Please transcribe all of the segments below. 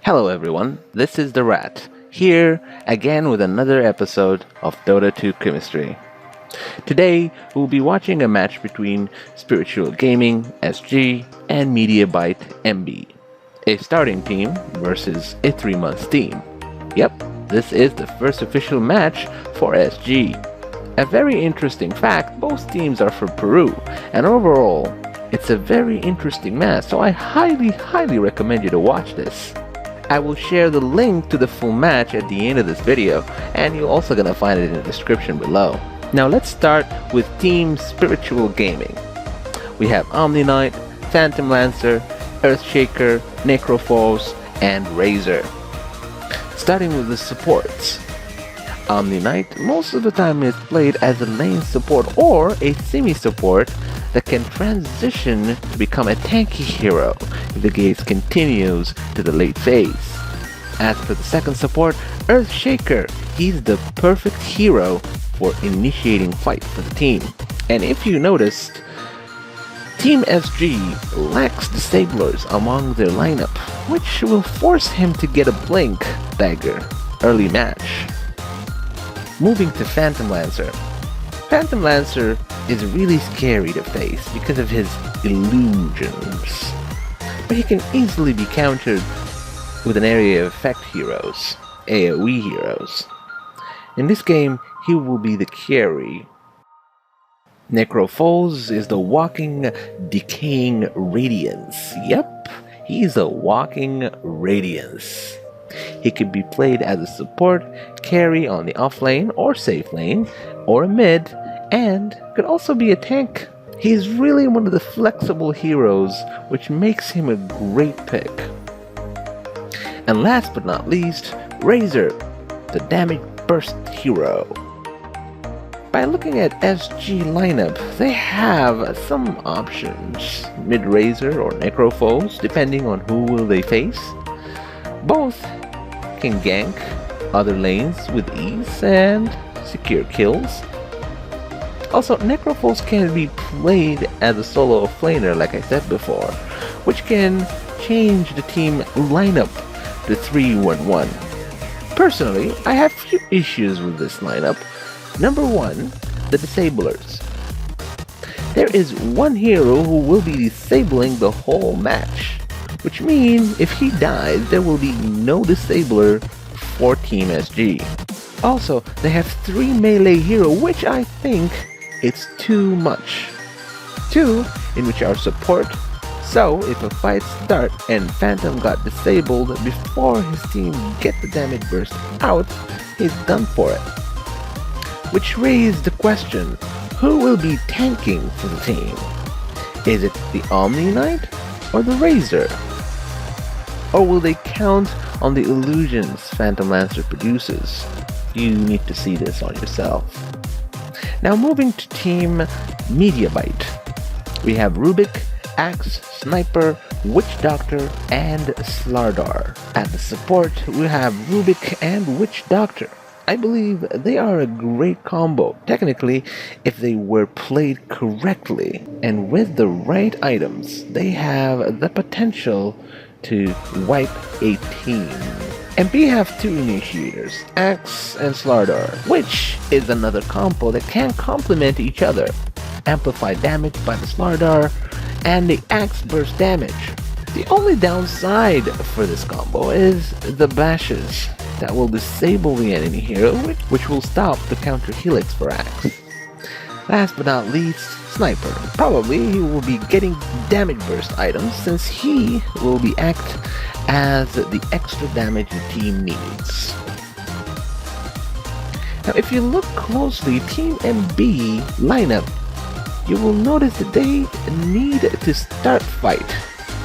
Hello everyone, this is the Rat, here again with another episode of Dota 2 Chemistry. Today, we'll be watching a match between Spiritual Gaming, SG, and Mediabyte, MB. A starting team versus a 3-month team. Yep, this is the first official match for SG. A very interesting fact, both teams are from Peru, and overall, it's a very interesting match, so I highly recommend you to watch this. I will share the link to the full match at the end of this video, and you're also gonna find it in the description below. Now let's start with Team Spiritual Gaming. We have Omni Knight, Phantom Lancer, Earthshaker, Necrophos, and Razor. Starting with the supports. Omni Knight most of the time is played as a lane support or a semi-support that can transition to become a tanky hero if the game continues to the late phase. As for the second support, Earthshaker, he's the perfect hero for initiating fight for the team. And if you noticed, Team SG lacks disablers among their lineup, which will force him to get a blink dagger early match. Moving to Phantom Lancer. Phantom Lancer is really scary to face because of his illusions, but he can easily be countered with an area of effect heroes, AoE heroes. In this game, he will be the carry. Necrophos is the walking, decaying radiance. Yep, he's a walking radiance. He could be played as a support, carry on the off lane or safe lane, or a mid, and could also be a tank. He's really one of the flexible heroes, which makes him a great pick. And last but not least, Razor, the damage burst hero. By looking at SG lineup, they have some options, mid Razor or Necrophos, depending on who will they face. Both can gank other lanes with ease and secure kills. Also, Necrophos can be played as a solo flaner, like I said before, which can change the team lineup to 3-1-1. Personally, I have few issues with this lineup. Number one, the disablers. There is one hero who will be disabling the whole match, which means if he dies, there will be no disabler for Team SG. Also, they have 3 melee hero, which I think it's too much. 2 in which are support, so if a fight starts and Phantom got disabled before his team get the damage burst out, he's done for it. Which raised the question, who will be tanking for the team? Is it the Omni Knight or the Razor? Or will they count on the illusions Phantom Lancer produces? You need to see this on yourself. Now moving to Team Mediabyte. We have Rubik, Axe, Sniper, Witch Doctor, and Slardar. At the support, we have Rubik and Witch Doctor. I believe they are a great combo, technically, if they were played correctly. And with the right items, they have the potential to wipe a team. And we have 2 initiators, Axe and Slardar, which is another combo that can complement each other. Amplify damage by the Slardar and the Axe burst damage. The only downside for this combo is the bashes that will disable the enemy hero, which will stop the counter helix for Axe. Last but not least, Sniper. Probably he will be getting damage burst items since he will be act as the extra damage the team needs. Now if you look closely, Team MB lineup, you will notice that they need to start fight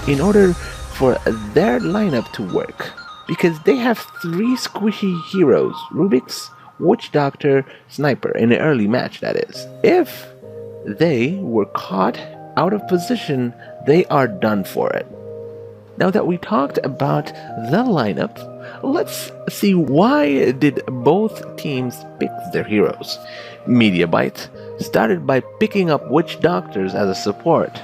in order for their lineup to work, because they have 3 squishy heroes, Rubik's, Witch Doctor, Sniper, in an early match that is. If they were caught out of position, they are done for it. Now that we talked about the lineup, let's see why did both teams pick their heroes. Mediabyte started by picking up Witch Doctors as a support,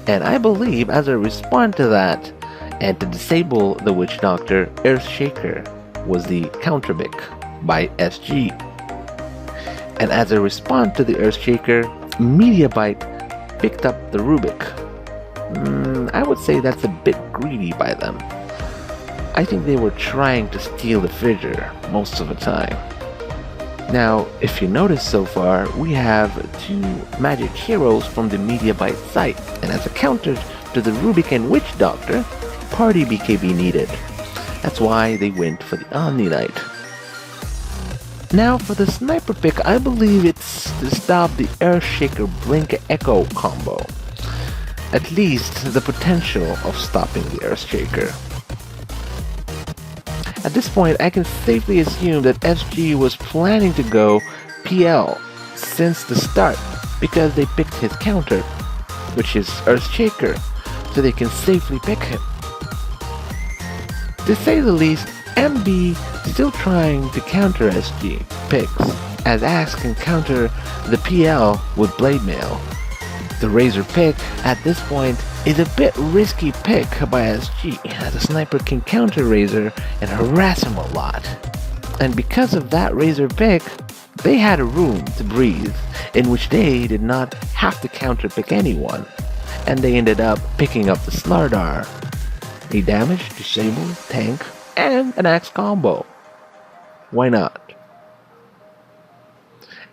and I believe as a response to that, And to disable the Witch Doctor, Earthshaker was the counter pick by SG. And as a response to the Earthshaker, Mediabyte picked up the Rubik. I would say that's a bit greedy by them. I think they were trying to steal the figure most of the time. Now, if you notice so far, we have 2 magic heroes from the Mediabyte site, and as a counter to the Rubik and Witch Doctor, Party BKB needed. That's why they went for the Omni Knight. Now for the sniper pick, I believe it's to stop the Earthshaker Blink Echo combo. At least the potential of stopping the Earthshaker. At this point, I can safely assume that SG was planning to go PL since the start because they picked his counter, which is Earthshaker, so they can safely pick him. To say the least, MB still trying to counter SG picks, as Axe can counter the PL with Blade Mail. The Razor pick at this point is a bit risky pick by SG, as a sniper can counter Razor and harass him a lot. And because of that Razor pick, they had a room to breathe, in which they did not have to counter pick anyone, and they ended up picking up the Slardar, a damage, disable, tank, and an axe combo. Why not?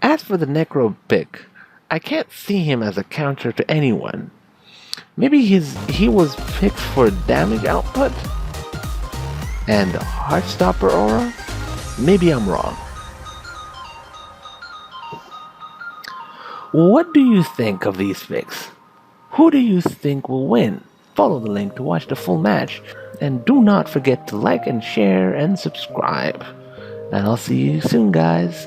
As for the Necro pick, I can't see him as a counter to anyone. Maybe he was picked for damage output? And Heartstopper aura? Maybe I'm wrong. What do you think of these picks? Who do you think will win? Follow the link to watch the full match. And do not forget to like and share and subscribe. And I'll see you soon, guys.